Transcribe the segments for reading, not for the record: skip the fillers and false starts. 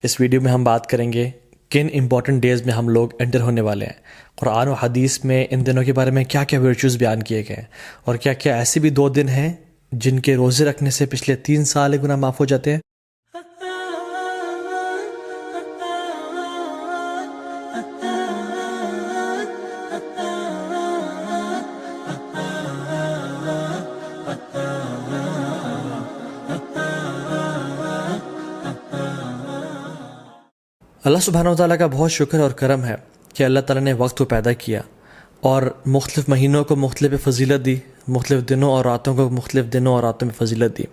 اس video میں ہم بات کریں گے کن امپورٹنٹ ڈیز میں ہم لوگ انٹر ہونے والے ہیں، قرآن و حدیث میں ان دنوں کے بارے میں کیا کیا ورچوز بیان کیے گئے ہیں، اور کیا کیا ایسے بھی 2 دن ہیں جن کے روزے رکھنے سے پچھلے 3 سال گناہ معاف ہو جاتے ہیں۔ اللہ سبحانہ و تعالیٰ کا بہت شکر اور کرم ہے کہ اللہ تعالیٰ نے وقت کو پیدا کیا اور مختلف مہینوں کو مختلف فضیلت دی، مختلف دنوں اور راتوں کو مختلف دنوں اور راتوں میں فضیلت دی،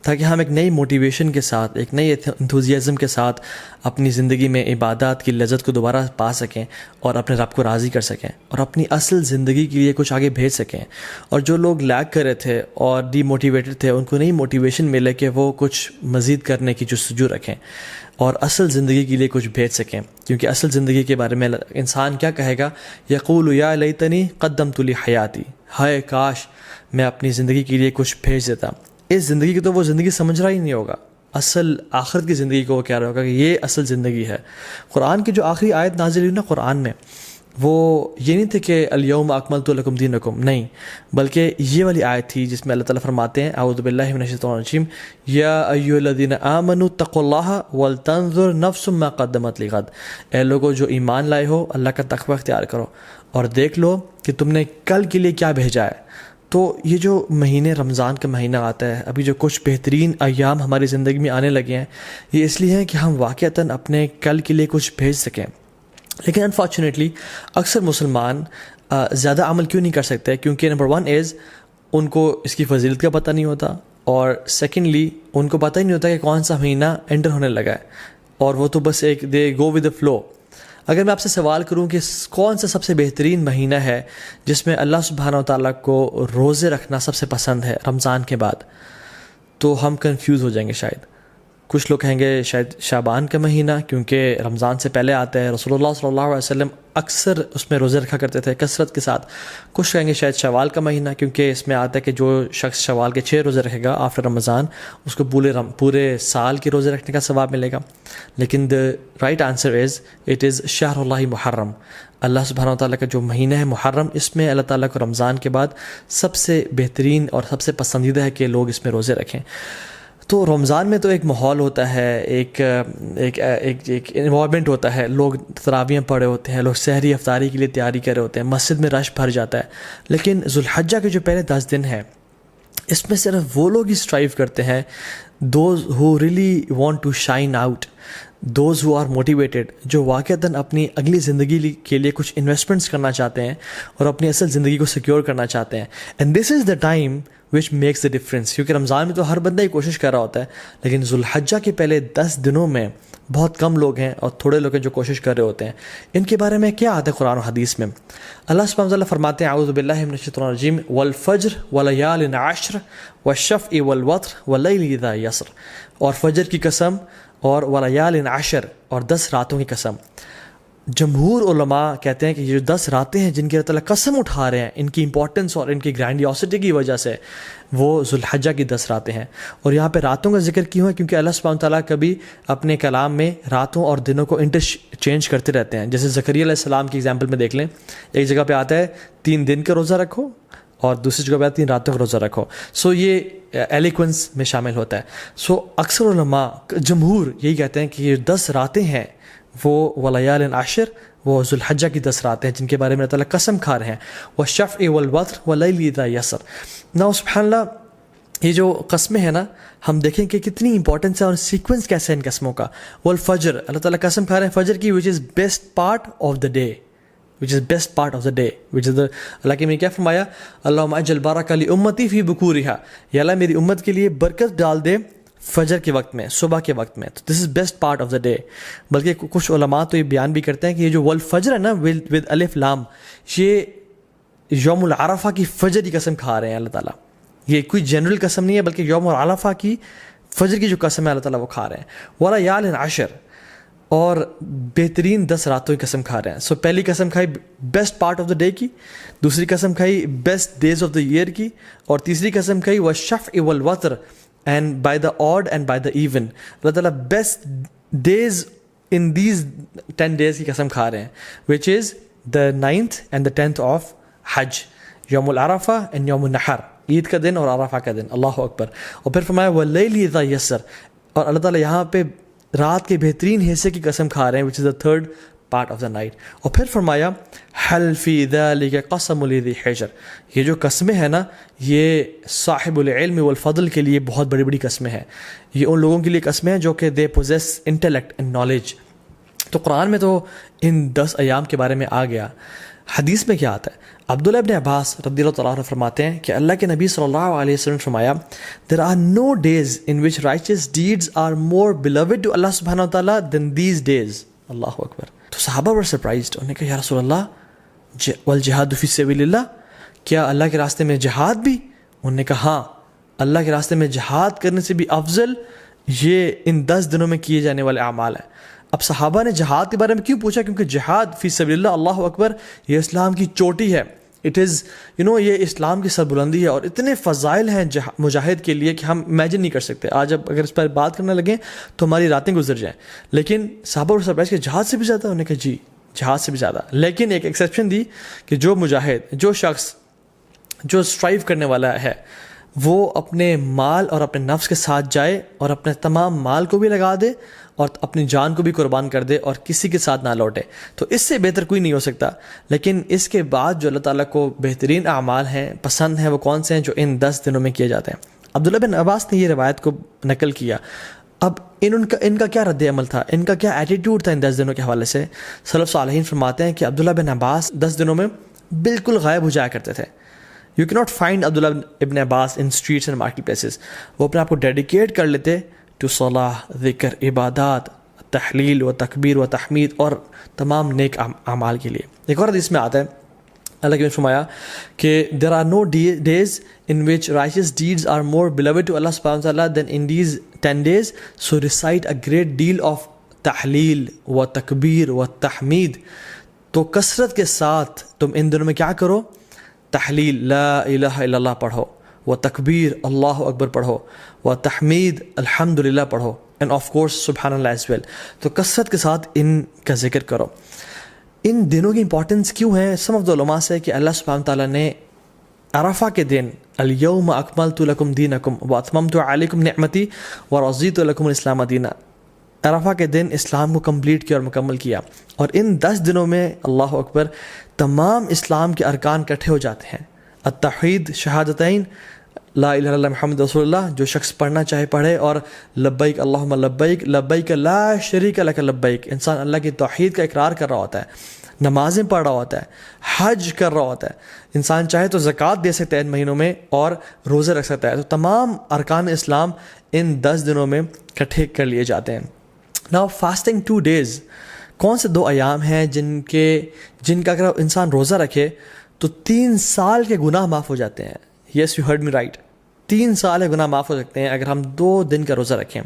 تاکہ ہم ایک نئی موٹیویشن کے ساتھ، ایک نئی انتھوزیازم کے ساتھ اپنی زندگی میں عبادات کی لذت کو دوبارہ پا سکیں اور اپنے رب کو راضی کر سکیں اور اپنی اصل زندگی کے لیے کچھ آگے بھیج سکیں۔ اور جو لوگ لیگ کر رہے تھے اور ڈی موٹیویٹڈ تھے، ان کو نئی موٹیویشن ملے کہ وہ کچھ مزید کرنے کی جستجو رکھیں اور اصل زندگی کے لیے کچھ بھیج سکیں، کیونکہ اصل زندگی کے بارے میں انسان کیا کہے گا؟ یقول یا لیتنی قدمت لی حیاتی، ہائے کاش میں اپنی زندگی کے لیے کچھ بھیج دیتا۔ اس زندگی کی تو وہ زندگی سمجھ رہا ہی نہیں ہوگا، اصل آخرت کی زندگی کو وہ کہہ رہا ہوگا کہ یہ اصل زندگی ہے۔ قرآن کی جو آخری آیت نازل ہوئی نا قرآن میں، وہ یہ نہیں تھے کہ الیوم اکملت لکم دینکم، نہیں، بلکہ یہ والی آیت تھی جس میں اللہ تعالیٰ فرماتے ہیں اعوذ باللہ من الشیطان الرجیم، یا ایھا الذین آمنوا اتقوا اللہ ولتنظر نفس ما قدمت لغد، اے لوگو جو ایمان لائے ہو اللہ کا تقوی اختیار کرو اور دیکھ لو کہ تم نے کل کے لیے کیا بھیجا ہے۔ تو یہ جو مہینے رمضان کا مہینہ آتا ہے، ابھی جو کچھ بہترین ایام ہماری زندگی میں آنے لگے ہیں، یہ اس لیے ہے کہ ہم واقعتاً اپنے کل کے لیے کچھ بھیج سکیں۔ لیکن انفارچونیٹلی اکثر مسلمان زیادہ عمل کیوں نہیں کر سکتے؟ کیونکہ نمبر 1 از ان کو اس کی فضیلت کا پتہ نہیں ہوتا، اور سیکنڈلی ان کو پتہ ہی نہیں ہوتا کہ کون سا مہینہ انٹر ہونے لگا ہے، اور وہ تو بس ایک دے گو ود دا فلو۔ اگر میں آپ سے سوال کروں کہ کون سا سب سے بہترین مہینہ ہے جس میں اللہ سبحانہ و تعالیٰ کو روزے رکھنا سب سے پسند ہے رمضان کے بعد، تو ہم کنفیوز ہو جائیں گے شاید۔ کچھ لوگ کہیں گے شاید شعبان کا مہینہ، کیونکہ رمضان سے پہلے آتا ہے، رسول اللہ صلی اللہ علیہ وسلم اکثر اس میں روزے رکھا کرتے تھے کثرت کے ساتھ۔ کچھ کہیں گے شاید شوال کا مہینہ، کیونکہ اس میں آتا ہے کہ جو شخص شوال کے 6 روزے رکھے گا آفٹر رمضان، اس کو پورے سال کے روزے رکھنے کا ثواب ملے گا۔ لیکن the right answer is it is شہر اللہ محرم، اللہ سبحانہ و تعالیٰ کا جو مہینہ ہے محرم، اس میں اللہ تعالیٰ کو رمضان کے بعد سب سے بہترین اور سب سے پسندیدہ ہے کہ لوگ اس میں روزے رکھیں۔ تو رمضان میں تو ایک ماحول ہوتا ہے، ایک انوائرمنٹ ہوتا ہے، لوگ تراویحیں پڑھے ہوتے ہیں، لوگ سحری افطاری کے لیے تیاری کر رہے ہوتے ہیں، مسجد میں رش بھر جاتا ہے۔ لیکن ذوالحجہ کے جو پہلے 10 دن ہیں، اس میں صرف وہ لوگ ہی اسٹرائیو کرتے ہیں، those who really want to shine out, those who are motivated, جو واقعتاً اپنی اگلی زندگی کے لیے کچھ انویسٹمنٹس کرنا چاہتے ہیں اور اپنی اصل زندگی کو سیکیور کرنا چاہتے ہیں۔ And this is the time which makes the difference, کیونکہ رمضان میں تو ہر بندہ ہی کوشش کر رہا ہوتا ہے، لیکن ذوالحجہ کے پہلے 10 دنوں میں بہت کم لوگ ہیں اور تھوڑے لوگ ہیں جو کوشش کر رہے ہوتے ہیں۔ ان کے بارے میں کیا آتا ہے قرآن و حدیث میں؟ اللہ سبحانہ وتعالیٰ فرماتے ہیں اعوذ باللہ من الشیطان الرجیم، والفجر ولیال عشر والشفع والوتر واللیل اذا یسر، اور فجر کی قسم اور ولیال عشر، اور 10 راتوں کی قسم۔ جمہور علماء کہتے ہیں کہ یہ جو 10 راتیں ہیں جن کی اللہ تعالیٰ قسم اٹھا رہے ہیں، ان کی امپورٹنس اور ان کی گرینڈیوسٹی کی وجہ سے، وہ ذوالحجہ کی 10 راتیں ہیں۔ اور یہاں پہ راتوں کا ذکر کیوں ہے؟ کیونکہ اللہ سبحانہ تعالیٰ کبھی اپنے کلام میں راتوں اور دنوں کو انٹرچینج کرتے رہتے ہیں۔ جیسے زکریا علیہ السلام کی ایگزامپل میں دیکھ لیں، ایک جگہ پہ آتا ہے 3 دن کا روزہ رکھو، اور دوسری جگہ پہ 3 راتوں کا روزہ رکھو۔ یہ ایلیکوینس میں شامل ہوتا ہے۔ اکثر علماء جمہور یہی کہتے ہیں کہ یہ 10 راتیں ہیں وہ ولیال عشر، وہ ذوالحجہ کی 10 راتیں ہیں جن کے بارے میں اللہ تعالیٰ قسم کھا رہے ہیں، والشفع والوتر واللیل اذا یسر۔ نا سبحان اللہ، یہ جو قسمیں ہیں نا، ہم دیکھیں کہ کتنی امپورٹنس ہے اور سیکوینس کیسے ہے ان قسموں کا۔ والفجر، اللہ تعالیٰ قسم کھا رہے ہیں فجر کی، which is best part of the day، اللہ کے میں کیا فرمایا؟ اللہم اجعل بارک لامتی فی بکورہا، یا اللہ میری امت کے لیے برکت ڈال دے فجر کے وقت میں، صبح کے وقت میں۔ تو this is best part of the day. بلکہ کچھ علماء تو یہ بیان بھی کرتے ہیں کہ یہ جو والفجر ہے نا ود الف لام، یہ یوم العرفہ کی فجر کی قسم کھا رہے ہیں اللہ تعالیٰ۔ یہ کوئی جنرل قسم نہیں ہے، بلکہ یوم العرفہ کی فجر کی جو قسم ہے اللہ تعالیٰ وہ کھا رہے ہیں۔ ولیال عشر، اور بہترین 10 راتوں کی قسم کھا رہے ہیں۔ پہلی قسم کھائی best part of the day کی، دوسری قسم کھائی best days of the year کی، اور تیسری قسم کھائی والشفع والوتر، and by the odd and by the even, اللہ تعالیٰ best days in these 10 days کی قسم کھا رہے ہیں, which is the 9th and the 10th of حج, یوم العرفہ and یوم النحر, عید کا دن اور عرفہ کا دن. اللہ اکبر. اور پھر فرمایا واللیل اذا یسر, اور اللہ تعالیٰ یہاں پہ رات کے بہترین حصے کی قسم کھا رہے ہیں, which is the 3rd part of the night. اور پھر فرمایا حل فی ذلک قسم لذی حجر, یہ جو قسمیں ہیں نا یہ صاحب العلم والفضل کے لیے بہت بڑی بڑی قسمیں ہیں. یہ ان لوگوں کے لیے قسمیں ہیں جو کہ they possess intellect and knowledge. تو قرآن میں تو ان 10 ایام کے بارے میں آ گیا. حدیث میں کیا آتا ہے؟ عبداللہ ابن عباس رضی اللہ تعالیٰ عنہ فرماتے ہیں کہ اللہ کے نبی صلی اللہ علیہ وسلم فرمایا there are no days in which righteous deeds are more beloved to Allah subhanahu wa ta'ala than these days. اللہ اکبر. تو صحابہ were surprised. انہوں نے کہا یا رسول اللہ والجہاد فی سبیل اللہ, کیا اللہ کے راستے میں جہاد بھی؟ انہوں نے کہا ہاں, اللہ کے راستے میں جہاد کرنے سے بھی افضل یہ ان 10 دنوں میں کیے جانے والے اعمال ہیں. اب صحابہ نے جہاد کے بارے میں کیوں پوچھا؟ کیونکہ جہاد فی سبیل اللہ, اللہ اکبر, یہ اسلام کی چوٹی ہے. اٹ از یہ اسلام کی سربلندی ہے, اور اتنے فضائل ہیں مجاہد کے لیے کہ ہم امیجن نہیں کر سکتے. آج اب اگر اس پر بات کرنے لگیں تو ہماری راتیں گزر جائیں. لیکن صحابہ اور سرپرائز کہ جہاد سے بھی زیادہ؟ انہوں نے کہا جی جہاد سے بھی زیادہ. لیکن ایک ایکسیپشن دی کہ جو مجاہد, جو شخص جو اسٹرائیو کرنے والا ہے, وہ اپنے مال اور اپنے نفس کے ساتھ جائے اور اپنے تمام مال کو بھی لگا دے اور اپنی جان کو بھی قربان کر دے اور کسی کے ساتھ نہ لوٹے, تو اس سے بہتر کوئی نہیں ہو سکتا. لیکن اس کے بعد جو اللہ تعالیٰ کو بہترین اعمال ہیں, پسند ہیں, وہ کون سے ہیں؟ جو ان 10 دنوں میں کیے جاتے ہیں. عبداللہ بن عباس نے یہ روایت کو نقل کیا. اب ان کا کیا رد عمل تھا, ان کا کیا ایٹیٹیوڈ تھا ان 10 دنوں کے حوالے سے؟ سلف صالحین فرماتے ہیں کہ عبداللہ بن عباس 10 دنوں میں بالکل غائب ہو جایا کرتے تھے. یو کی ناٹ فائنڈ عبداللہ ابن عباس ان اسٹریٹس اینڈ مارکیٹ پلیسز. وہ اپنے آپ کو ڈیڈیکیٹ کر لیتے ٹو صلاح, ذکر, عبادات, تحلیل و تکبیر و تحمید اور تمام نیک اعمال کے لیے. ایک اور حدیث میں آتا ہے اللہ کے فرمایا کہ there are no days in which righteous deeds are more beloved to Allah subhanahu wa ta'ala than in these 10 days, so recite a great deal of تحلیل و تکبیر و تحمید. تو کثرت کے ساتھ تم ان دنوں میں کیا کرو؟ تحلیل لا الہ الا اللہ پڑھو, و تکبیر اللہ اکبر پڑھو, و تحمید الحمدللہ پڑھو, اینڈ آف کورس سبحان اللہ ایز ویل. تو کثرت کے ساتھ ان کا ذکر کرو. ان دنوں کی امپورٹنس کیوں ہے؟ سم آف دا علماء سے کہ اللہ سبحانہ تعالیٰ نے عرفہ کے دن الیوم اکملت لکم دینکم واتممت علیکم نعمتی ورضیت لکم الاسلام دینا, عرفہ کے دن اسلام کو کمپلیٹ کیا اور مکمل کیا. اور ان 10 دنوں میں اللہ اکبر تمام اسلام کے ارکان اکٹھے ہو جاتے ہیں. التوحید, شہادتین, لا الہ الا اللہ محمد رسول اللہ, جو شخص پڑھنا چاہے پڑھے, اور لبیک اللہم لبیک لبیک لا شریک لک لبیک. انسان اللہ کی توحید کا اقرار کر رہا ہوتا ہے, نمازیں پڑھ رہا ہوتا ہے, حج کر رہا ہوتا ہے. انسان چاہے تو زکوٰۃ دے سکتا ہے ان مہینوں میں اور روزے رکھ سکتا ہے. تو تمام ارکان اسلام ان 10 دنوں میں اکٹھے کر لیے جاتے ہیں. ناؤ فاسٹنگ 2 days, کون سے 2 ایام ہیں جن کا اگر انسان روزہ رکھے تو 3 سال کے گناہ معاف ہو جاتے ہیں. Yes you heard me right, 3 سال کے گناہ معاف ہو سکتے ہیں اگر ہم 2 دن کا روزہ رکھیں.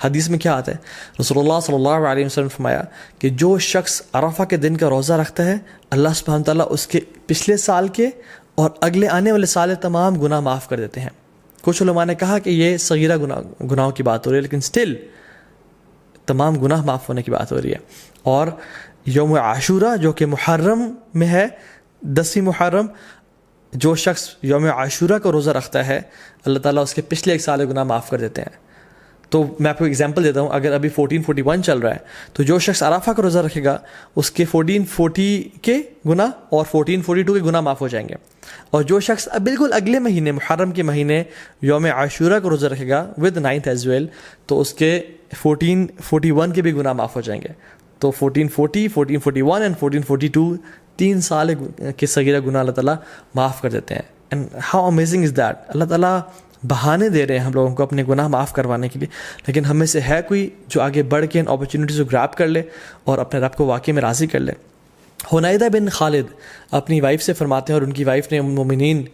حدیث میں کیا آتا ہے؟ رسول اللہ صلی اللہ علیہ وسلم فرمایا کہ جو شخص عرفہ کے دن کا روزہ رکھتا ہے اللہ سبحانہ تعالیٰ اس کے پچھلے سال کے اور اگلے آنے والے سال تمام گناہ معاف کر دیتے ہیں. کچھ علماء نے کہا کہ یہ صغیرہ گناہوں کی بات ہو رہی ہے, لیکن سٹل تمام گناہ معاف ہونے کی بات ہو رہی ہے. اور یوم عاشورہ جو کہ محرم میں ہے, 10 محرم, جو شخص یوم عاشورہ کا روزہ رکھتا ہے اللہ تعالیٰ اس کے پچھلے 1 سال کے گناہ معاف کر دیتے ہیں. تو میں آپ کو ایگزامپل دیتا ہوں, اگر ابھی 1441 چل رہا ہے تو جو شخص عرفہ کا روزہ رکھے گا اس کے 1440 کے گناہ اور 1442 کے گناہ معاف ہو جائیں گے. اور جو شخص بالکل اگلے مہینے محرم کے مہینے یوم عاشورہ کا روزہ رکھے گا ود 9th ایز ویل, تو اس کے 1441 کے بھی گناہ معاف ہو جائیں گے. تو 1440, 1441 اینڈ 1442 3 سال کے صغیرہ گناہ اللہ تعالیٰ معاف کر دیتے ہیں. And how amazing is that. اللہ تعالیٰ بہانے دے رہے ہیں ہم لوگوں کو اپنے گناہ معاف کروانے کے لیے, لیکن ہم میں سے ہے کوئی جو آگے بڑھ کے ان اپرچونیٹیز کو گراب کر لے اور اپنے رب کو واقعی میں راضی کر لے. حنیدہ بن خالد اپنی وائف سے فرماتے ہیں, اور ان کی وائف نے مومنین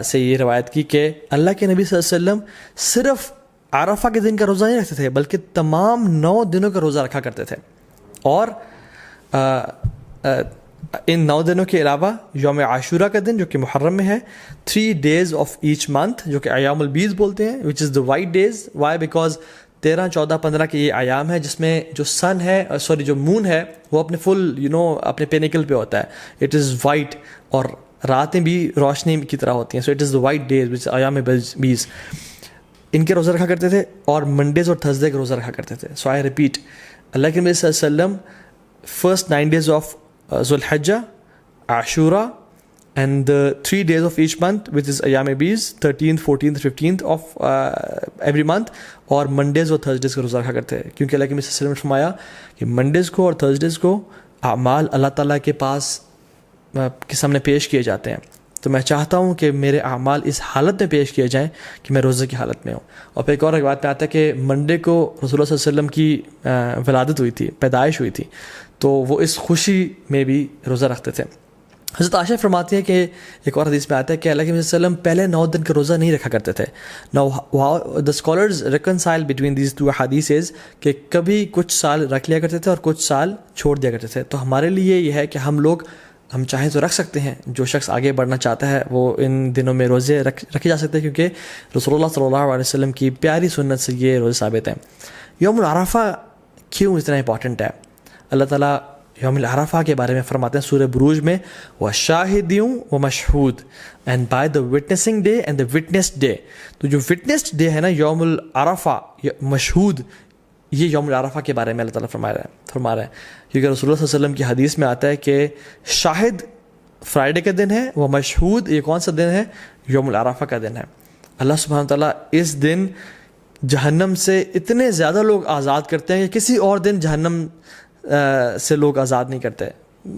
سے یہ روایت کی کہ اللہ کے نبی صلی اللہ علیہ وسلم صرف عرفہ کے دن کا روزہ نہیں رکھتے تھے بلکہ تمام 9 دنوں کا روزہ رکھا کرتے تھے. اور ان 9 دنوں کے علاوہ یوم عاشورہ کا دن جو کہ محرم میں ہے, 3 days of each month جو کہ ایام البیض بولتے ہیں, which is the white days. Why? Because 13, 14, 15 کے یہ ایام ہے جس میں جو سن ہے جو مون ہے وہ اپنے فل اپنے پینیکل پہ ہوتا ہے. اٹ از وائٹ اور راتیں بھی روشنی کی طرح ہوتی ہیں. So it is the white days which ایام 20 ان کے روزہ رکھا کرتے تھے, اور منڈیز اور تھرسڈے کے روزہ رکھا کرتے تھے. سو آئی ریپیٹ, اللہ کے نبی صلی اللہ علیہ وسلم فرسٹ 9 days آف ذو الحجہ, عاشورہ, and the 3 days of each month which is ایام 20, 13th, 14th, 15th of every month, اور منڈیز اور تھرسڈیز کا روزہ رکھا کرتے ہیں, کیونکہ اللہ کے نبی صلی اللہ علیہ وسلم نے فرمایا کہ منڈیز کو اور تھرسڈیز کو اعمال اللہ تعالیٰ کے پاس کے سامنے پیش کیے جاتے ہیں. تو میں چاہتا ہوں کہ میرے اعمال اس حالت میں پیش کیے جائیں کہ میں روزے کی حالت میں ہوں. اور پھر ایک اور بات میں آتا ہے کہ منڈے کو رسول اللہ صلی اللہ علیہ وسلم کی ولادت ہوئی تھی, پیدائش ہوئی تھی, تو وہ اس خوشی میں بھی روزہ رکھتے تھے. حضرت عائشہ فرماتی ہے کہ ایک اور حدیث میں آتا ہے کہ اللہ کے نبی صلی اللہ علیہ وسلم پہلے 9 دن کا روزہ نہیں رکھا کرتے تھے. Now the scholars reconcile between these two hadiths کہ کبھی کچھ سال رکھ لیا کرتے تھے اور کچھ سال چھوڑ دیا کرتے تھے. تو ہمارے لیے یہ ہے کہ ہم چاہیں تو رکھ سکتے ہیں. جو شخص آگے بڑھنا چاہتا ہے وہ ان دنوں میں روزے رکھے جا سکتے ہیں, کیونکہ رسول اللہ صلی اللہ علیہ وسلم کی پیاری سنت سے یہ روزے ثابت ہیں. یوم العرفہ کیوں اتنا امپورٹنٹ ہے؟ اللہ تعالیٰ یوم العرفہ کے بارے میں فرماتے ہیں سورہ بروج میں, وَشَاهِدٍ وَمَشْهُودٍ, and by the witnessing day and the witnessed day. تو جو وٹنسڈ ڈے ہے نا, یوم العرفہ, مشہود, یہ یوم العرفہ کے بارے میں اللہ تعالیٰ فرما رہا ہے, کیونکہ رسول اللہ صلی اللہ علیہ وسلم کی حدیث میں آتا ہے کہ شاہد فرائیڈے کا دن ہے, وہ مشہود یہ کون سا دن ہے؟ یوم العرفہ کا دن ہے. اللہ سبحانہ تعالیٰ اس دن جہنم سے اتنے زیادہ لوگ آزاد کرتے ہیں کہ کسی اور دن جہنم سے لوگ آزاد نہیں کرتے.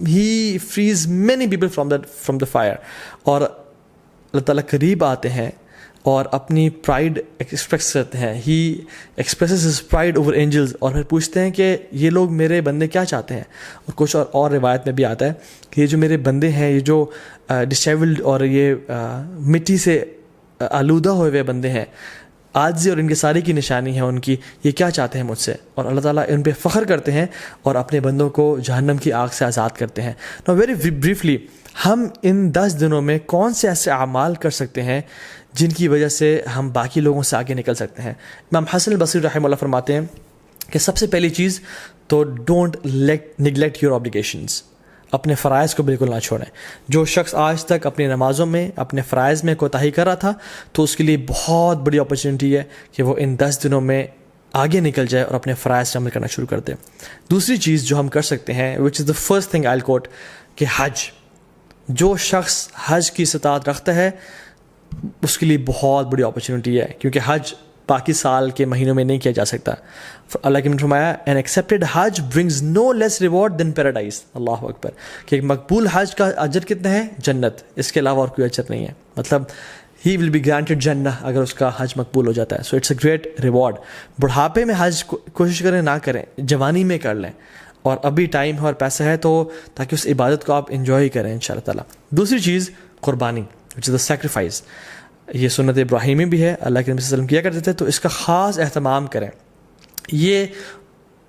He frees many people from the fire. اور اللہ تعالیٰ قریب آتے ہیں اور اپنی پرائڈ ایکسپریس کرتے ہیں. He expresses his pride over angels, اور پھر پوچھتے ہیں کہ یہ لوگ میرے بندے کیا چاہتے ہیں. اور کچھ اور روایت میں بھی آتا ہے کہ یہ جو میرے بندے ہیں, یہ جو ڈسیبلڈ اور یہ مٹی سے آلودہ ہوئے ہوئے بندے ہیں, عاجزی اور ان کے ساری کی نشانی ہے ان کی, یہ کیا چاہتے ہیں مجھ سے. اور اللہ تعالیٰ ان پہ فخر کرتے ہیں اور اپنے بندوں کو جہنم کی آگ سے آزاد کرتے ہیں. نو ویری بریفلی, ہم ان 10 دنوں میں کون سے ایسے اعمال کر سکتے ہیں جن کی وجہ سے ہم باقی لوگوں سے آگے نکل سکتے ہیں؟ امام حسن البصری رحمہ اللہ فرماتے ہیں کہ سب سے پہلی چیز تو ڈونٹ نیگلیکٹ یور آبلیگیشنز, اپنے فرائض کو بالکل نہ چھوڑیں. جو شخص آج تک اپنی نمازوں میں اپنے فرائض میں کوتاہی کر رہا تھا, تو اس کے لیے بہت بڑی اپرچونیٹی ہے کہ وہ ان 10 دنوں میں آگے نکل جائے اور اپنے فرائض سے عمل کرنا شروع کر دے. دوسری چیز جو ہم کر سکتے ہیں, وچ از دا فرسٹ تھنگ آئی کوٹ, کہ حج. جو شخص حج کی استطاعت رکھتا ہے اس کے لیے بہت بڑی اپرچونیٹی ہے, کیونکہ حج باقی سال کے مہینوں میں نہیں کیا جا سکتا. اللہ کے نے فرمایا, این ایکسیپٹیڈ حج برنگز نو لیس ریوارڈ دین پیراڈائز. اللہ اکبر, کہ ایک مقبول حج کا اجر کتنا ہے؟ جنت, اس کے علاوہ اور کوئی اجر نہیں ہے. مطلب ہی ول بی گرانٹیڈ جنہ اگر اس کا حج مقبول ہو جاتا ہے. So it's a great reward. بڑھاپے میں حج کوشش کریں نہ کریں, جوانی میں کر لیں, اور ابھی ٹائم ہے اور پیسہ ہے تو تاکہ اس عبادت کو آپ انجوائے کریں ان شاء اللہ تعالیٰ. دوسری چیز قربانی, وچ از دا سیکریفائس. یہ سنت ابراہیمی بھی ہے, اللہ کے نبی صلی اللہ علیہ وسلم کیا کرتے تھے, تو اس کا خاص اہتمام کریں. یہ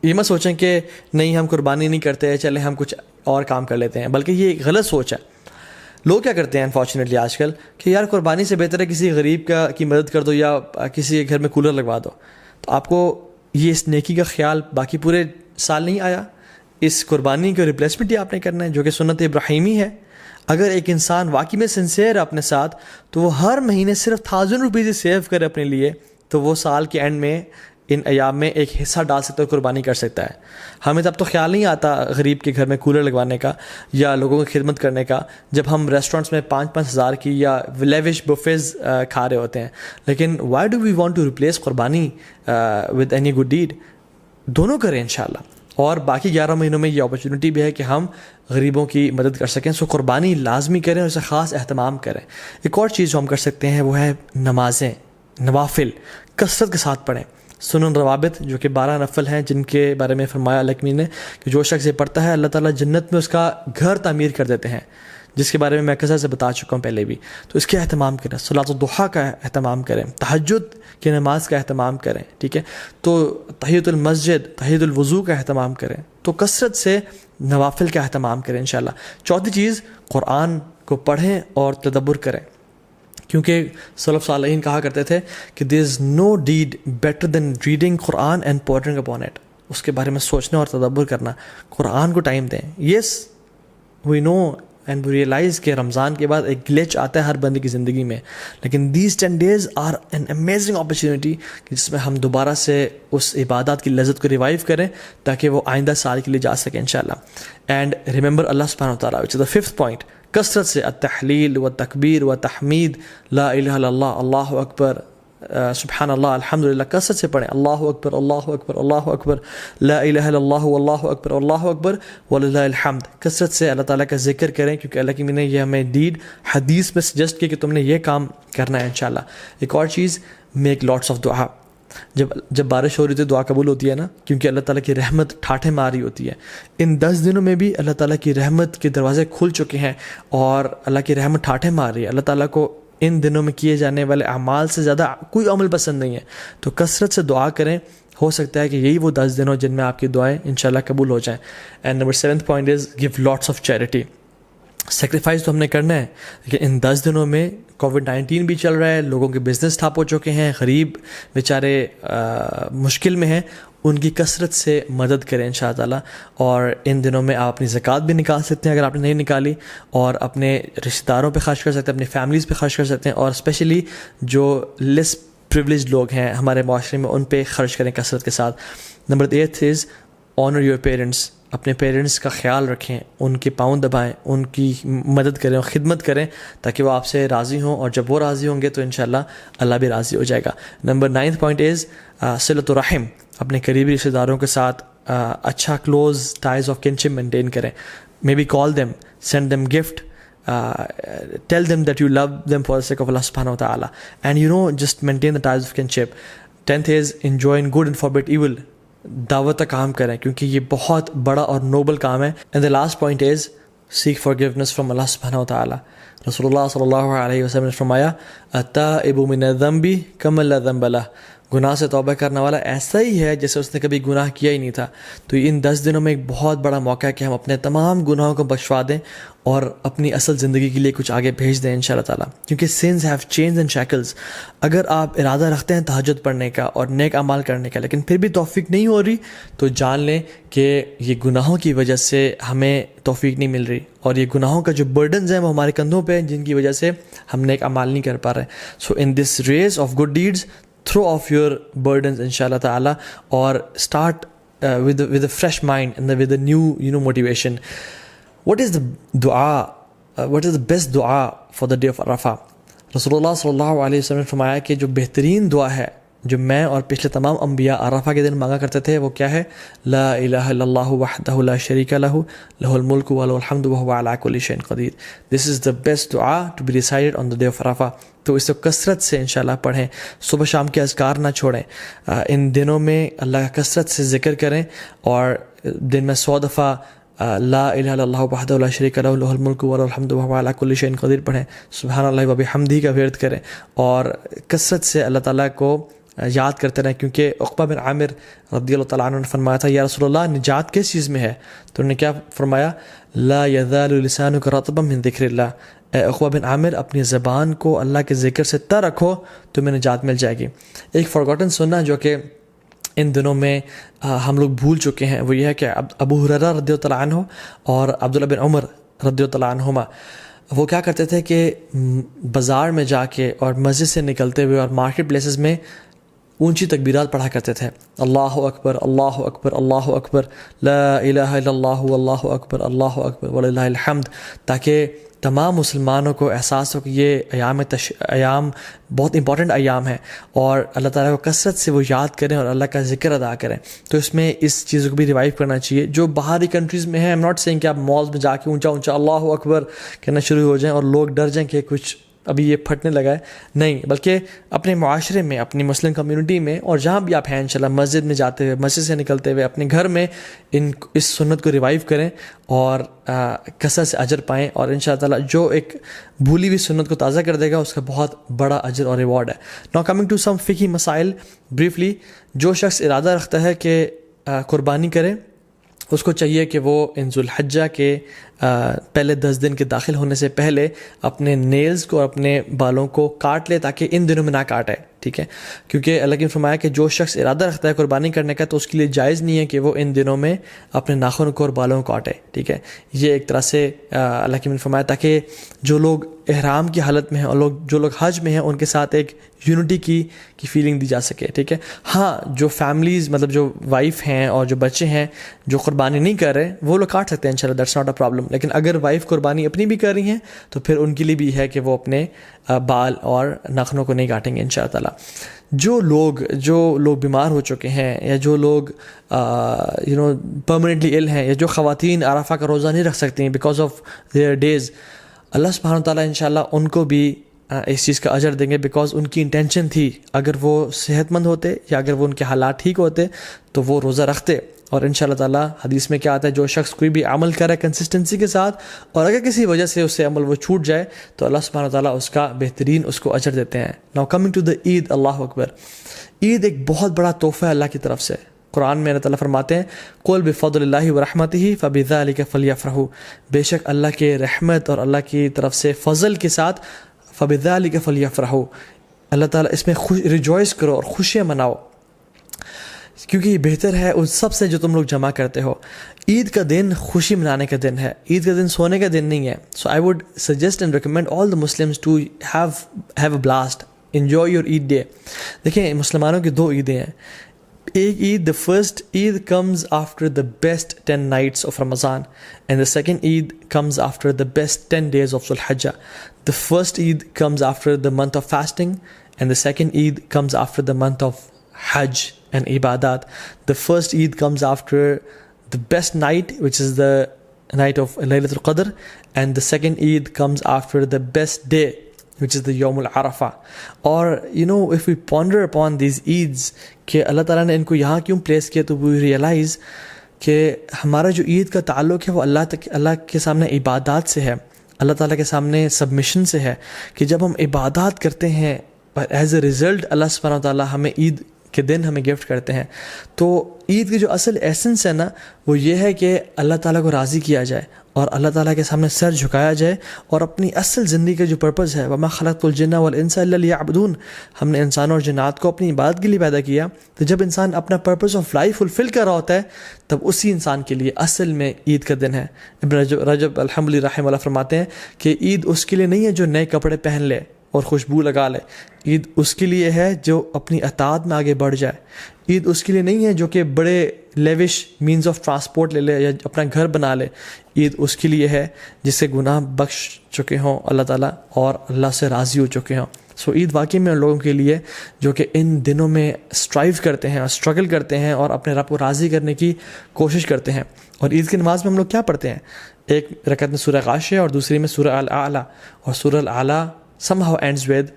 مت سوچیں کہ نہیں ہم قربانی نہیں کرتے, چلیں ہم کچھ اور کام کر لیتے ہیں, بلکہ یہ ایک غلط سوچ ہے. لوگ کیا کرتے ہیں انفارچونیٹلی آج کل کہ یار قربانی سے بہتر ہے کسی غریب کی مدد کر دو یا کسی کے گھر میں کولر لگوا دو. تو آپ کو یہ اس نیکی کا خیال باقی پورے سال نہیں آیا, اس قربانی کو ریپلیسمنٹ ہی آپ نے کرنا ہے جو کہ سنت ابراہیمی ہے. اگر ایک انسان واقعی میں سنسیئر ہے اپنے ساتھ, تو وہ ہر مہینے صرف 1000 روپیز سیو کرے اپنے لیے, تو وہ سال کے اینڈ میں ان ایام میں ایک حصہ ڈال سکتا ہے, قربانی کر سکتا ہے. ہمیں تب تو خیال نہیں آتا غریب کے گھر میں کولر لگوانے کا یا لوگوں کی خدمت کرنے کا, جب ہم ریسٹورینٹس میں 5-5 ہزار کی یا لیوش بفیز کھا رہے ہوتے ہیں. لیکن why do we want to replace قربانی ود اینی گڈ ڈیڈ؟ دونوں کریں انشاءاللہ. اور باقی 11 مہینوں میں یہ اپرچونیٹی بھی ہے کہ ہم غریبوں کی مدد کر سکیں. سو قربانی لازمی کریں اور اسے خاص اہتمام کریں. ایک اور چیز جو ہم کر سکتے ہیں وہ ہے نمازیں, نوافل کثرت کے ساتھ پڑھیں. سنن روابط جو کہ 12 نفل ہیں, جن کے بارے میں فرمایا اللہ نے کہ جو شخص یہ پڑھتا ہے اللہ تعالیٰ جنت میں اس کا گھر تعمیر کر دیتے ہیں, جس کے بارے میں کثرت سے بتا چکا ہوں پہلے بھی. تو اس کے اہتمام کریں, صلاۃ الضحیٰ کا اہتمام کریں, تہجد کی نماز کا اہتمام کریں, ٹھیک ہے, تو تحیۃ المسجد, تحیۃ الوضو کا اہتمام کریں. تو کثرت سے نوافل کا اہتمام کریں انشاءاللہ. چوتھی چیز, قرآن کو پڑھیں اور تدبر کریں. کیونکہ سلف صالحین کہا کرتے تھے کہ there is no deed better than reading قرآن اینڈ پورٹنگ اپون اٹ. اس کے بارے میں سوچنا اور تدبر کرنا. قرآن کو ٹائم دیں. یس وی نو اینڈ وی ریئلائز کہ رمضان کے بعد ایک گلیچ آتا ہے ہر بندے کی زندگی میں, لیکن these 10 days are an amazing opportunity جس میں ہم دوبارہ سے اس عبادات کی لذت کو ریوائیو کریں تاکہ وہ آئندہ سال کے لیے جا سکیں انشاءاللہ. اینڈ ریممبر اللہ سبحانہ و تعالیٰ, وچ از دا 5th پوائنٹ, کثرت سے التحلیل و تکبیر و تحمید, لا الہ الا اللہ, اللہ اکبر, سبحان اللہ, الحمدللہ, کثرت سے پڑھیں. اللہ اکبر اللہ اکبر اللہ اکبر, لا الہ الا اللہ اللہ اکبر اللہ اکبر وللہ الحمد. کثرت سے اللہ تعالیٰ کا ذکر کریں کیونکہ اللہ کی نے یہ ہمیں ڈیڈ حدیث میں سجیسٹ کیا کہ تم نے یہ کام کرنا ہے انشاءاللہ. ایک اور چیز, میک لاٹس آف دعا. جب بارش ہو رہی تھی دعا قبول ہوتی ہے نا, کیونکہ اللہ تعالیٰ کی رحمت ٹھاٹھے مار رہی ہوتی ہے. ان 10 دنوں میں بھی اللہ تعالیٰ کی رحمت کے دروازے کھل چکے ہیں اور اللہ کی رحمت ٹھاٹھے مار رہی ہے. اللہ تعالیٰ کو ان دنوں میں کیے جانے والے اعمال سے زیادہ کوئی عمل پسند نہیں ہے, تو کثرت سے دعا کریں. ہو سکتا ہے کہ یہی وہ 10 دن ہو جن میں آپ کی دعائیں انشاءاللہ قبول ہو جائیں. And number 7th point is give lots of charity. Sacrifice تو ہم نے کرنا ہے, لیکن ان 10 دنوں میں کووڈ-19 بھی چل رہا ہے, لوگوں کے بزنس ٹھپ ہو چکے ہیں, غریب بیچارے مشکل میں ہیں, ان کی کثرت سے مدد کریں انشاءاللہ تعالیٰ. اور ان دنوں میں آپ اپنی زکوٰۃ بھی نکال سکتے ہیں اگر آپ نے نہیں نکالی, اور اپنے رشتہ داروں پہ خرچ کر سکتے ہیں, اپنی فیملیز پہ خرچ کر سکتے ہیں, اور اسپیشلی جو لیس پریولیج لوگ ہیں ہمارے معاشرے میں ان پہ خرچ کریں کثرت کے ساتھ. Number 8 is owner your parents. اپنے پیرنٹس کا خیال رکھیں, ان کے پاؤں دبائیں, ان کی مدد کریں اور خدمت کریں تاکہ وہ آپ سے راضی ہوں, اور جب وہ راضی ہوں گے تو انشاءاللہ اللہ بھی راضی ہو جائے گا. Number 9th point is صلۃ الرحم. اپنے قریبی رشتہ داروں کے ساتھ اچھا close ties of kinship maintain کریں. Maybe call them, send them gift, tell them that you love them for the sake of Allah subhanahu wa ta'ala, and just maintain the ties of kinship. 10th is enjoin good and forbid evil. دعوت کا کام کریں کیونکہ یہ بہت بڑا اور Nobel کام ہے. and the last point is seek forgiveness from Allah subhanahu wa ta'ala. رسول اللہ صلی اللہ علیہ وسلم نے فرمایا التائب من الذنب کمن لا ذنب لہ. گناہ سے توبہ کرنے والا ایسا ہی ہے جیسے اس نے کبھی گناہ کیا ہی نہیں تھا. تو ان 10 دنوں میں ایک بہت بڑا موقع ہے کہ ہم اپنے تمام گناہوں کو بخشوا دیں اور اپنی اصل زندگی کے لیے کچھ آگے بھیج دیں انشاءاللہ تعالیٰ. کیونکہ sins have chains and shackles. اگر آپ ارادہ رکھتے ہیں تہجد پڑھنے کا اور نیک اعمال کرنے کا, لیکن پھر بھی توفیق نہیں ہو رہی, تو جان لیں کہ یہ گناہوں کی وجہ سے ہمیں توفیق نہیں مل رہی, اور یہ گناہوں کا جو برڈنز ہیں وہ ہمارے کندھوں پہ ہیں, جن کی وجہ سے ہم نیک اعمال نہیں کر پا رہے. So in this race of good deeds throw off your burdens inshallah ta'ala, or start with a fresh mind and with a new motivation. What is the dua, what is the best dua for the day of Arafah? Rasulullah sallallahu alayhi wa sallam نے فرمایا کہ جو بہترین دعا ہے جو میں اور پچھلے تمام انبیاء عرفہ کے دن مانگا کرتے تھے وہ کیا ہے؟ لا الہ الا اللہ وحدہ لا شریک لہ لہ الملک و لہ الحمد وہو علی کل شیء قدیر. دس از دا بیسٹ دعا to be recited on the day of عرفہ. تو اس کو کثرت سے انشاءاللہ پڑھیں, صبح شام کے اذکار نہ چھوڑیں. ان دنوں میں اللہ کا کثرت سے ذکر کریں, اور دن میں 100 دفعہ لا الہ الا اللہ وحدہ لا شریک لہ لہ الملک و لہ الحمد وہو علی کل شیء قدیر پڑھیں. سبحان اللہ و بحمدہ کا ورد کریں, اور کثرت سے اللہ تعالیٰ کو یاد کرتے رہیں. کیونکہ عقبہ بن عامر رضی اللہ تعالیٰ عنہ نے فرمایا تھا یا رسول اللہ نجات کس چیز میں ہے؟ تو انہوں نے کیا فرمایا؟ لا یزال لسانک رطبا من ذکر اللہ. اے عقبہ بن عامر اپنی زبان کو اللہ کے ذکر سے تر رکھو تو میں نجات مل جائے گی. ایک فارگوٹن سننا جو کہ ان دنوں میں ہم لوگ بھول چکے ہیں وہ یہ ہے کہ ابو ہریرہ رضی اللہ تعالیٰ عنہ اور عبداللہ بن عمر رضی اللہ تعالیٰ عنہما وہ کیا کرتے تھے کہ بازار میں جا کے اور مسجد سے نکلتے ہوئے اور مارکیٹ پلیسز میں اونچی تکبیرات پڑھا کرتے تھے. اللہ اکبر اللہ اکبر اللہ اکبر لا الہ الا اللہ اللہ اکبر اللہ اکبر وللہ الحمد, تاکہ تمام مسلمانوں کو احساس ہو کہ یہ ایام بہت امپورٹنٹ ایام ہیں, اور اللہ تعالیٰ کو کثرت سے وہ یاد کریں اور اللہ کا ذکر ادا کریں. تو اس میں اس چیزوں کو بھی ریوائیو کرنا چاہیے. جو باہری کنٹریز میں ہیں, ایم ناٹ سینگ کہ آپ مالز میں جا کے اونچا اونچا اللہ اکبر کہنا شروع ہو جائیں اور لوگ ڈر جائیں کہ کچھ ابھی یہ پھٹنے لگا ہے, نہیں, بلکہ اپنے معاشرے میں, اپنی مسلم کمیونٹی میں, اور جہاں بھی آپ ہیں انشاءاللہ, مسجد میں جاتے ہوئے, مسجد سے نکلتے ہوئے, اپنے گھر میں اس سنت کو ریوائیو کریں اور کثرت سے اجر پائیں. اور انشاءاللہ تعالیٰ جو ایک بھولی ہوئی سنت کو تازہ کر دے گا اس کا بہت بڑا اجر اور ریوارڈ ہے. ناؤ کمنگ ٹو سم فقہی مسائل بریفلی. جو شخص ارادہ رکھتا ہے کہ قربانی کرے اس کو چاہیے کہ وہ ان ذوالحجہ کے پہلے 10 دن کے داخل ہونے سے پہلے اپنے نیلز کو اور اپنے بالوں کو کاٹ لے تاکہ ان دنوں میں نہ کاٹے، ٹھیک ہے، کیونکہ اللہ کی فرمایا کہ جو شخص ارادہ رکھتا ہے قربانی کرنے کا تو اس کے لیے جائز نہیں ہے کہ وہ ان دنوں میں اپنے ناخن کو اور بالوں کو کاٹے، ٹھیک ہے. یہ ایک طرح سے اللہ کی فرمایا تاکہ جو لوگ احرام کی حالت میں ہیں اور جو لوگ حج میں ہیں ان کے ساتھ ایک یونٹی کی فیلنگ دی جا سکے، ٹھیک ہے. ہاں جو فیملیز مطلب جو وائف ہیں اور جو بچے ہیں جو قربانی نہیں کر رہے وہ لوگ کاٹ سکتے ہیں انشاءاللہ، دیٹس ناٹ اے پرابلم. لیکن اگر وائف قربانی اپنی بھی کر رہی ہیں تو پھر ان کے لیے بھی ہے کہ وہ اپنے بال اور ناخنوں کو نہیں کاٹیں گے انشاءاللہ تعالیٰ. جو لوگ بیمار ہو چکے ہیں یا جو لوگ پرماننٹلی ال ہیں یا جو خواتین عرفہ کا روزہ نہیں رکھ سکتی ہیں بیکاز آف دیئر ڈیز، اللہ سبحانہ تعالیٰ انشاءاللہ ان کو بھی اس چیز کا اجر دیں گے بیکاز ان کی انٹینشن تھی. اگر وہ صحت مند ہوتے یا اگر وہ ان کے حالات ٹھیک ہوتے تو وہ روزہ رکھتے. اور انشاءاللہ تعالیٰ حدیث میں کیا آتا ہے، جو شخص کوئی بھی عمل کرے کنسسٹنسی کے ساتھ اور اگر کسی وجہ سے اس سے عمل وہ چھوٹ جائے تو اللہ سبحانہ تعالیٰ اس کا بہترین اس کو اجر دیتے ہیں. ناؤ کمنگ ٹو دا عید، اللہ اکبر. عید ایک بہت بڑا تحفہ ہے اللہ کی طرف سے. قرآن میں اللہ تعالیٰ فرماتے ہیں قُلْ بِفَضْلِ اللَّهِ وَرَحْمَتِهِ فَبِذَلِكَ فَلْيَفْرَحُوا، بے شک اللہ کے رحمت اور اللہ کی طرف سے فضل کے ساتھ فَبِذَلِكَ فَلْيَفْرَحُوا، اللہ تعالیٰ اس میں ریجوائز کرو اور خوشیاں مناؤ کیونکہ یہ بہتر ہے ان سب سے جو تم لوگ جمع کرتے ہو. عید کا دن خوشی منانے کا دن ہے، عید کا دن سونے کا دن نہیں ہے. So I would suggest and recommend all the Muslims to have a blast, enjoy your Eid day. دیکھیں مسلمانوں کی 2 عیدیں ہیں. ایک عید، the first Eid comes after the best 10 nights of Ramadan and the second Eid comes after the best 10 days of Dhul Hijjah. The first Eid comes after the month of fasting and the second Eid comes after the month of Hajj and Ibadat. The first Eid comes after the best night, which is the night of Laylatul Qadr, and the second Eid comes after the best day, which is the Yawm al-Arafah. Or if we ponder upon these Eids کہ اللہ تعالیٰ نے ان کو یہاں کیوں place کیا تو we realize کہ ہمارا جو عید کا تعلق ہے وہ اللہ کے سامنے عبادات سے ہے، اللہ تعالیٰ کے سامنے سبمیشن سے ہے کہ جب ہم عبادات کرتے ہیں ایز اے ریزلٹ اللہ سبحانہ تعالیٰ ہمیں عید کے دن ہمیں گفٹ کرتے ہیں. تو عید کی جو اصل ایسنس ہے نا وہ یہ ہے کہ اللہ تعالیٰ کو راضی کیا جائے اور اللہ تعالیٰ کے سامنے سر جھکایا جائے اور اپنی اصل زندگی کا جو پرپز ہے وَمَا خَلَقْتُ الْجِنَّ وَالْإِنسَ إِلَّا لِيَعْبُدُونَ، ہم نے انسانوں اور جنات کو اپنی عبادت کے لیے پیدا کیا. تو جب انسان اپنا پرپز آف لائف فلفل کر رہا ہوتا ہے تب اسی انسان کے لیے اصل میں عید کا دن ہے. ابن رجب الحمدللہ رحمہ اللہ فرماتے ہیں کہ عید اس کے لیے نہیں ہے جو نئے کپڑے پہن لے اور خوشبو لگا لے، عید اس کے لیے ہے جو اپنی اطاعت میں آگے بڑھ جائے. عید اس کے لیے نہیں ہے جو کہ بڑے لیوش مینز آف ٹرانسپورٹ لے لے یا اپنا گھر بنا لے. عید اس کے لیے ہے جس سے گناہ بخش چکے ہوں اللہ تعالیٰ اور اللہ سے راضی ہو چکے ہوں. سو عید واقعی میں ان لوگوں کے لیے جو کہ ان دنوں میں اسٹرائیو کرتے ہیں اور اسٹرگل کرتے ہیں اور اپنے رب کو راضی کرنے کی کوشش کرتے ہیں. اور عید کی نماز میں ہم لوگ کیا پڑھتے ہیں؟ ایک رکعت میں سورہ غاشیہ اور دوسری میں سورہ الاعلیٰ، اور سورہ الاعلیٰ somehow ends with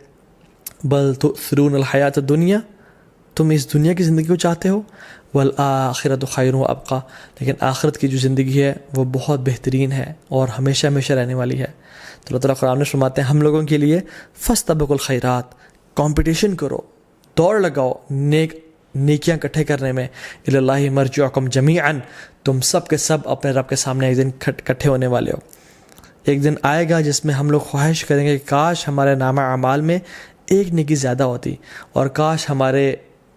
بل تؤثرون الحیات الدنیا، تم اس دنیا کی زندگی کو چاہتے ہو، والآخرۃ خیر و ابقیٰ، لیکن آخرت کی جو زندگی ہے وہ بہت بہترین ہے اور ہمیشہ ہمیشہ رہنے والی ہے. تو اللہ تعالیٰ قرآن میں فرماتے ہیں ہم لوگوں کے لیے فاستبقوا الخیرات، کمپٹیشن کرو، دوڑ لگاؤ نیکیاں اکٹھے کرنے میں. الی اللہ مرجعکم جمیعا، تم سب کے سب اپنے رب کے سامنے ایک دن اکٹھے ہونے والے ہو. ایک دن آئے گا جس میں ہم لوگ خواہش کریں گے کہ کاش ہمارے نامہ اعمال میں ایک نیکی زیادہ ہوتی اور کاش ہمارے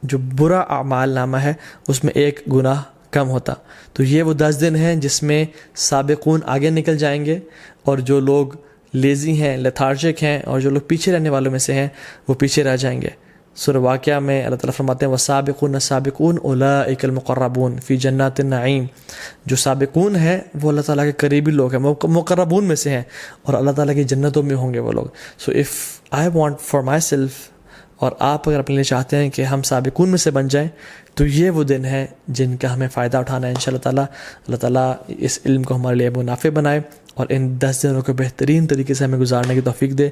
جو برا اعمال نامہ ہے اس میں ایک گناہ کم ہوتا. تو یہ وہ 10 دن ہیں جس میں سابقون آگے نکل جائیں گے اور جو لوگ لیزی ہیں، لیتھارجک ہیں اور جو لوگ پیچھے رہنے والوں میں سے ہیں وہ پیچھے رہ جائیں گے. سورہ واقعہ میں اللہ تعالیٰ فرماتے ہیں وَالسَّابِقُونَ السَّابِقُونَ أُولَٰئِكَ الْمُقَرَّبُونَ فِي جَنَّاتِ النَّعِيمِ، جو سابقون ہیں وہ اللہ تعالیٰ کے قریبی لوگ ہیں، مقربون میں سے ہیں اور اللہ تعالیٰ کی جنتوں میں ہوں گے وہ لوگ. So if I want for my self, اور آپ اگر اپنے لیے چاہتے ہیں کہ ہم سابقون میں سے بن جائیں تو یہ وہ دن ہے جن کا ہمیں فائدہ اٹھانا ہے انشاءاللہ تعالیٰ. اللہ تعالیٰ اس علم کو ہمارے لیے منافع بنائے اور ان 10 دنوں کو بہترین طریقے سے ہمیں گزارنے کی توفیق دے.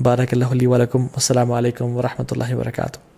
بارک اللہ لی و لکم، السلام علیکم ورحمۃ اللہ وبرکاتہ.